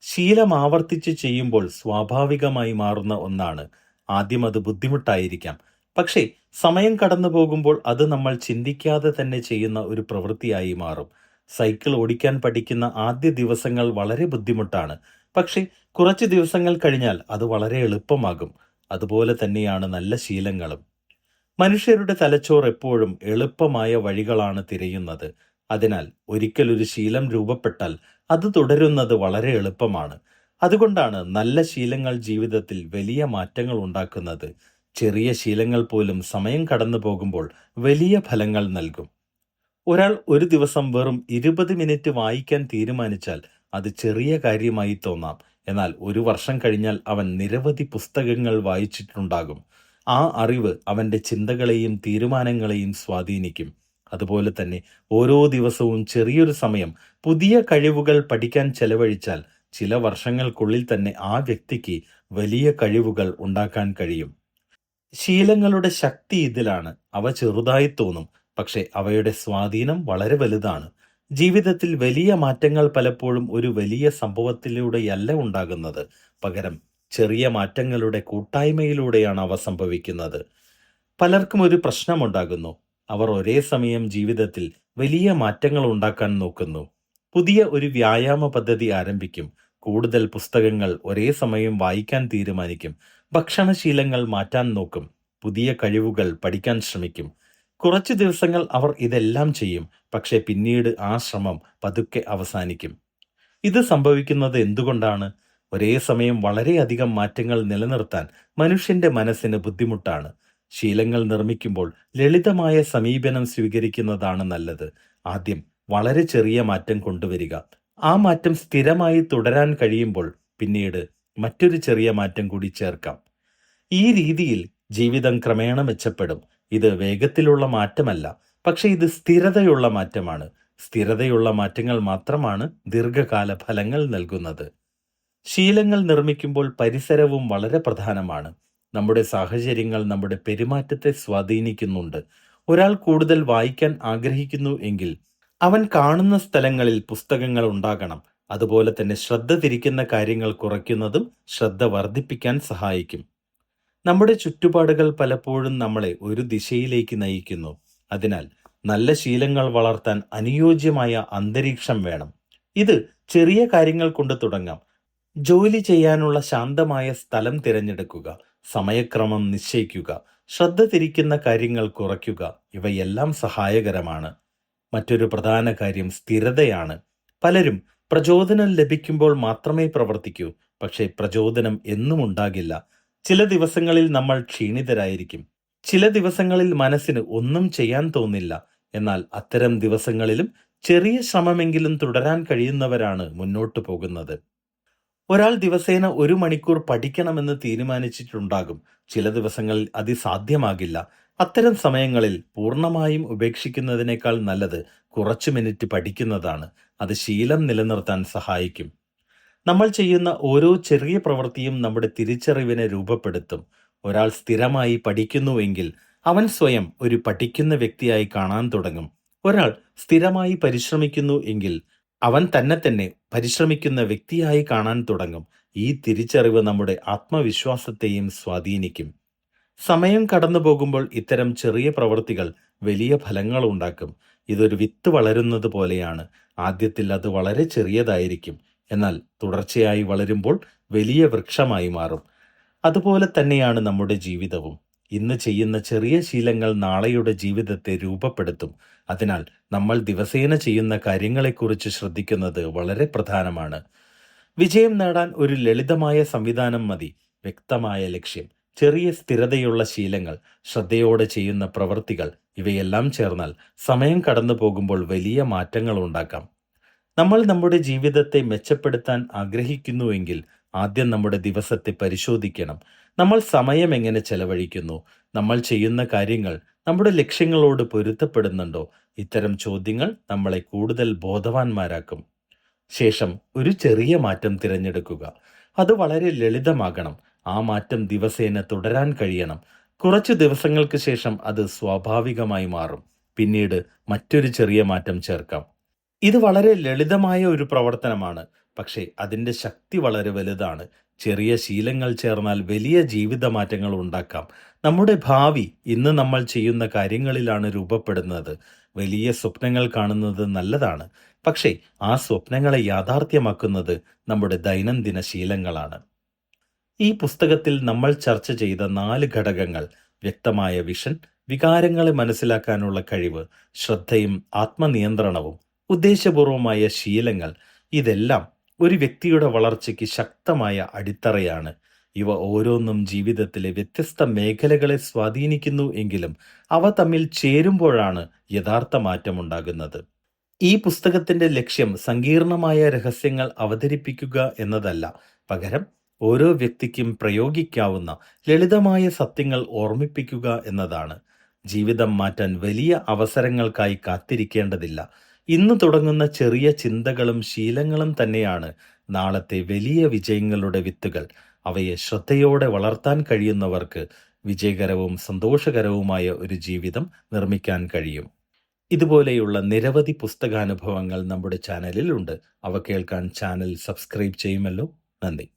ശീലം ആവർത്തിച്ച് ചെയ്യുമ്പോൾ സ്വാഭാവികമായി മാറുന്ന ഒന്നാണ്. ആദ്യം അത് ബുദ്ധിമുട്ടായിരിക്കാം, പക്ഷേ സമയം കടന്നു പോകുമ്പോൾ അത് നമ്മൾ ചിന്തിക്കാതെ തന്നെ ചെയ്യുന്ന ഒരു പ്രവൃത്തിയായി മാറും. സൈക്കിൾ ഓടിക്കാൻ പഠിക്കുന്ന ആദ്യ ദിവസങ്ങൾ വളരെ ബുദ്ധിമുട്ടാണ്, പക്ഷേ കുറച്ച് ദിവസങ്ങൾ കഴിഞ്ഞാൽ അത് വളരെ എളുപ്പമാകും. അതുപോലെ തന്നെയാണ് നല്ല ശീലങ്ങളും. മനുഷ്യരുടെ തലച്ചോർ എപ്പോഴും എളുപ്പമായ വഴികളാണ് തിരയുന്നത്. അതിനാൽ ഒരിക്കൽ ഒരു ശീലം രൂപപ്പെട്ടാൽ അത് തുടരുന്നത് വളരെ എളുപ്പമാണ്. അതുകൊണ്ടാണ് നല്ല ശീലങ്ങൾ ജീവിതത്തിൽ വലിയ മാറ്റങ്ങൾ ഉണ്ടാക്കുന്നത്. ചെറിയ ശീലങ്ങൾ പോലും സമയം കടന്നു പോകുമ്പോൾ വലിയ ഫലങ്ങൾ നൽകും. ഒരാൾ ഒരു ദിവസം വെറും 20 മിനിറ്റ് വായിക്കാൻ തീരുമാനിച്ചാൽ അത് ചെറിയ കാര്യമായി തോന്നാം. എന്നാൽ ഒരു വർഷം കഴിഞ്ഞാൽ അവൻ നിരവധി പുസ്തകങ്ങൾ വായിച്ചിട്ടുണ്ടാകും. ആ അറിവ് അവന്റെ ചിന്തകളെയും തീരുമാനങ്ങളെയും സ്വാധീനിക്കും. അതുപോലെ തന്നെ ഓരോ ദിവസവും ചെറിയൊരു സമയം പുതിയ കഴിവുകൾ പഠിക്കാൻ ചെലവഴിച്ചാൽ ചില വർഷങ്ങൾക്കുള്ളിൽ തന്നെ ആ വ്യക്തിക്ക് വലിയ കഴിവുകൾ ഉണ്ടാക്കാൻ കഴിയും. ശീലങ്ങളുടെ ശക്തി ഇതിലാണ്. അവ ചെറുതായി തോന്നും, പക്ഷെ അവയുടെ സ്വാധീനം വളരെ വലുതാണ്. ജീവിതത്തിൽ വലിയ മാറ്റങ്ങൾ പലപ്പോഴും ഒരു വലിയ സംഭവത്തിലൂടെയല്ല ഉണ്ടാകുന്നത്, പകരം ചെറിയ മാറ്റങ്ങളുടെ കൂട്ടായ്മയിലൂടെയാണ് അവ സംഭവിക്കുന്നത്. പലർക്കും ഒരു പ്രശ്നമുണ്ടാകുന്നു. അവർ ഒരേ സമയം ജീവിതത്തിൽ വലിയ മാറ്റങ്ങൾ ഉണ്ടാക്കാൻ നോക്കുന്നു. പുതിയ ഒരു വ്യായാമ പദ്ധതി ആരംഭിക്കും, കൂടുതൽ പുസ്തകങ്ങൾ ഒരേ സമയം വായിക്കാൻ തീരുമാനിക്കും, ഭക്ഷണശീലങ്ങൾ മാറ്റാൻ നോക്കും, പുതിയ കഴിവുകൾ പഠിക്കാൻ ശ്രമിക്കും. കുറച്ചു ദിവസങ്ങൾ അവർ ഇതെല്ലാം ചെയ്യും, പക്ഷെ പിന്നീട് ആ ശ്രമം പതുക്കെ അവസാനിക്കും. ഇത് സംഭവിക്കുന്നത് എന്തുകൊണ്ടാണ്? ഒരേ സമയം വളരെയധികം മാറ്റങ്ങൾ നിലനിർത്താൻ മനുഷ്യന്റെ മനസ്സിന് ബുദ്ധിമുട്ടാണ്. ശീലങ്ങൾ നിർമ്മിക്കുമ്പോൾ ലളിതമായ സമീപനം സ്വീകരിക്കുന്നതാണ് നല്ലത്. ആദ്യം വളരെ ചെറിയ മാറ്റം കൊണ്ടുവരിക. ആ മാറ്റം സ്ഥിരമായി തുടരാൻ കഴിയുമ്പോൾ പിന്നീട് മറ്റൊരു ചെറിയ മാറ്റം കൂടി ചേർക്കാം. ഈ രീതിയിൽ ജീവിതം ക്രമേണ മെച്ചപ്പെടും. ഇത് വേഗത്തിലുള്ള മാറ്റമല്ല, പക്ഷെ ഇത് സ്ഥിരതയുള്ള മാറ്റമാണ്. സ്ഥിരതയുള്ള മാറ്റങ്ങൾ മാത്രമാണ് ദീർഘകാല ഫലങ്ങൾ നൽകുന്നത്. ശീലങ്ങൾ നിർമ്മിക്കുമ്പോൾ പരിസരവും വളരെ പ്രധാനമാണ്. നമ്മുടെ സാഹചര്യങ്ങൾ നമ്മുടെ പെരുമാറ്റത്തെ സ്വാധീനിക്കുന്നുണ്ട്. ഒരാൾ കൂടുതൽ വായിക്കാൻ ആഗ്രഹിക്കുന്നു എങ്കിൽ അവൻ കാണുന്ന സ്ഥലങ്ങളിൽ പുസ്തകങ്ങൾ ഉണ്ടാകണം. അതുപോലെ തന്നെ ശ്രദ്ധ തിരിക്കുന്ന കാര്യങ്ങൾ കുറയ്ക്കുന്നതും ശ്രദ്ധ വർദ്ധിപ്പിക്കാൻ സഹായിക്കും. നമ്മുടെ ചുറ്റുപാടുകൾ പലപ്പോഴും നമ്മളെ ഒരു ദിശയിലേക്ക് നയിക്കുന്നു. അതിനാൽ നല്ല ശീലങ്ങൾ വളർത്താൻ അനുയോജ്യമായ അന്തരീക്ഷം വേണം. ഇത് ചെറിയ കാര്യങ്ങൾ കൊണ്ട് തുടങ്ങാം. ജോലി ചെയ്യാനുള്ള ശാന്തമായ സ്ഥലം തിരഞ്ഞെടുക്കുക, സമയക്രമം നിശ്ചയിക്കുക, ശ്രദ്ധ തിരിക്കുന്ന കാര്യങ്ങൾ കുറയ്ക്കുക. ഇവയെല്ലാം സഹായകരമാണ്. മറ്റൊരു പ്രധാന കാര്യം സ്ഥിരതയാണ്. പലരും പ്രചോദനം ലഭിക്കുമ്പോൾ മാത്രമേ പ്രവർത്തിക്കൂ. പക്ഷേ പ്രചോദനം എന്നും ഉണ്ടാകില്ല. ചില ദിവസങ്ങളിൽ നമ്മൾ ക്ഷീണിതരായിരിക്കും. ചില ദിവസങ്ങളിൽ മനസ്സിന് ഒന്നും ചെയ്യാൻ തോന്നില്ല. എന്നാൽ അത്തരം ദിവസങ്ങളിലും ചെറിയ ശ്രമമെങ്കിലും തുടരാൻ കഴിയുന്നവരാണ് മുന്നോട്ടു പോകുന്നത്. ഒരാൾ ദിവസേന 1 മണിക്കൂർ പഠിക്കണമെന്ന് തീരുമാനിച്ചിട്ടുണ്ടാകും. ചില ദിവസങ്ങളിൽ സാധ്യമാകില്ല. അത്തരം സമയങ്ങളിൽ പൂർണ്ണമായും ഉപേക്ഷിക്കുന്നതിനേക്കാൾ നല്ലത് കുറച്ചു മിനിറ്റ് പഠിക്കുന്നതാണ്. അത് ശീലം നിലനിർത്താൻ സഹായിക്കും. നമ്മൾ ചെയ്യുന്ന ഓരോ ചെറിയ പ്രവൃത്തിയും നമ്മുടെ തിരിച്ചറിവിനെ രൂപപ്പെടുത്തും. ഒരാൾ സ്ഥിരമായി പഠിക്കുന്നുവെങ്കിൽ അവൻ സ്വയം ഒരു പഠിക്കുന്ന വ്യക്തിയായി കാണാൻ തുടങ്ങും. ഒരാൾ സ്ഥിരമായി പരിശ്രമിക്കുന്നു എങ്കിൽ അവൻ തന്നെ പരിശ്രമിക്കുന്ന വ്യക്തിയായി കാണാൻ തുടങ്ങും. ഈ തിരിച്ചറിവ് നമ്മുടെ ആത്മവിശ്വാസത്തെയും സ്വാധീനിക്കും. സമയം കടന്നു പോകുമ്പോൾ ഇത്തരം ചെറിയ പ്രവൃത്തികൾ വലിയ ഫലങ്ങൾ ഉണ്ടാക്കും. ഇതൊരു വിത്ത് വളരുന്നത് പോലെയാണ്. ആദ്യത്തിൽ അത് വളരെ ചെറിയതായിരിക്കും. എന്നാൽ തുടർച്ചയായി വളരുമ്പോൾ വലിയ വൃക്ഷമായി മാറും. അതുപോലെ തന്നെയാണ് നമ്മുടെ ജീവിതവും. ഇന്ന് ചെയ്യുന്ന ചെറിയ ശീലങ്ങൾ നാളെയുടെ ജീവിതത്തെ രൂപപ്പെടുത്തും. അതിനാൽ നമ്മൾ ദിവസേന ചെയ്യുന്ന കാര്യങ്ങളെക്കുറിച്ച് ശ്രദ്ധിക്കുന്നത് വളരെ പ്രധാനമാണ്. വിജയം നേടാൻ ഒരു ലളിതമായ സംവിധാനം മതി. വ്യക്തമായ ലക്ഷ്യം, ചെറിയ സ്ഥിരതയുള്ള ശീലങ്ങൾ, ശ്രദ്ധയോടെ ചെയ്യുന്ന പ്രവൃത്തികൾ, ഇവയെല്ലാം ചേർന്നാൽ സമയം കടന്നു പോകുമ്പോൾ വലിയ മാറ്റങ്ങൾ ഉണ്ടാക്കാം. നമ്മൾ നമ്മുടെ ജീവിതത്തെ മെച്ചപ്പെടുത്താൻ ആഗ്രഹിക്കുന്നുവെങ്കിൽ ആദ്യം നമ്മുടെ ദിവസത്തെ പരിശോധിക്കണം. നമ്മൾ സമയം എങ്ങനെ ചെലവഴിക്കുന്നു? നമ്മൾ ചെയ്യുന്ന കാര്യങ്ങൾ നമ്മുടെ ലക്ഷ്യങ്ങളോട് പൊരുത്തപ്പെടുന്നുണ്ടോ? ഇത്തരം ചോദ്യങ്ങൾ നമ്മളെ കൂടുതൽ ബോധവാന്മാരാക്കും. ശേഷം ഒരു ചെറിയ മാറ്റം തിരഞ്ഞെടുക്കുക. അത് വളരെ ലളിതമാകണം. ആ മാറ്റം ദിവസേന തുടരാൻ കഴിയണം. കുറച്ചു ദിവസങ്ങൾക്ക് ശേഷം അത് സ്വാഭാവികമായി മാറും. പിന്നീട് മറ്റൊരു ചെറിയ മാറ്റം ചേർക്കാം. ഇത് വളരെ ലളിതമായ ഒരു പ്രവർത്തനമാണ്. പക്ഷേ അതിൻ്റെ ശക്തി വളരെ വലുതാണ്. ചെറിയ ശീലങ്ങൾ ചേർന്നാൽ വലിയ ജീവിത മാറ്റങ്ങൾ ഉണ്ടാക്കാം. നമ്മുടെ ഭാവി ഇന്ന് നമ്മൾ ചെയ്യുന്ന കാര്യങ്ങളിലാണ് രൂപപ്പെടുന്നത്. വലിയ സ്വപ്നങ്ങൾ കാണുന്നത് നല്ലതാണ്. പക്ഷേ ആ സ്വപ്നങ്ങളെ യാഥാർത്ഥ്യമാക്കുന്നത് നമ്മുടെ ദൈനംദിന ശീലങ്ങളാണ്. ഈ പുസ്തകത്തിൽ നമ്മൾ ചർച്ച ചെയ്ത 4 ഘടകങ്ങൾ: വ്യക്തമായ വിഷൻ, വികാരങ്ങളെ മനസ്സിലാക്കാനുള്ള കഴിവ്, ശ്രദ്ധയും ആത്മനിയന്ത്രണവും, ഉദ്ദേശപൂർവമായ ശീലങ്ങൾ, ഇതെല്ലാം ഒരു വ്യക്തിയുടെ വളർച്ചയ്ക്ക് ശക്തമായ അടിത്തറയാണ്. ഇവ ഓരോന്നും ജീവിതത്തിലെ വ്യത്യസ്ത മേഖലകളെ സ്വാധീനിക്കുന്നു എങ്കിലും അവ തമ്മിൽ ചേരുമ്പോഴാണ് യഥാർത്ഥ മാറ്റമുണ്ടാകുന്നത്. ഈ പുസ്തകത്തിന്റെ ലക്ഷ്യം സങ്കീർണമായ രഹസ്യങ്ങൾ അവതരിപ്പിക്കുക എന്നതല്ല. പകരം ഓരോ വ്യക്തിക്കും പ്രയോഗിക്കാവുന്ന ലളിതമായ സത്യങ്ങൾ ഓർമ്മിപ്പിക്കുക എന്നതാണ്. ജീവിതം മാറ്റാൻ വലിയ അവസരങ്ങൾക്കായി കാത്തിരിക്കേണ്ടതില്ല. ഇന്ന് തുടങ്ങുന്ന ചെറിയ ചിന്തകളും ശീലങ്ങളും തന്നെയാണ് നാളത്തെ വലിയ വിജയങ്ങളുടെ വിത്തുകൾ. അവയെ ശ്രദ്ധയോടെ വളർത്താൻ കഴിയുന്നവർക്ക് വിജയകരവും സന്തോഷകരവുമായ ഒരു ജീവിതം നിർമ്മിക്കാൻ കഴിയും. ഇതുപോലെയുള്ള നിരവധി പുസ്തകാനുഭവങ്ങൾ നമ്മുടെ ചാനലിൽ ഉണ്ട്. അവ കേൾക്കാൻ ചാനൽ സബ്സ്ക്രൈബ് ചെയ്യുമല്ലോ. നന്ദി.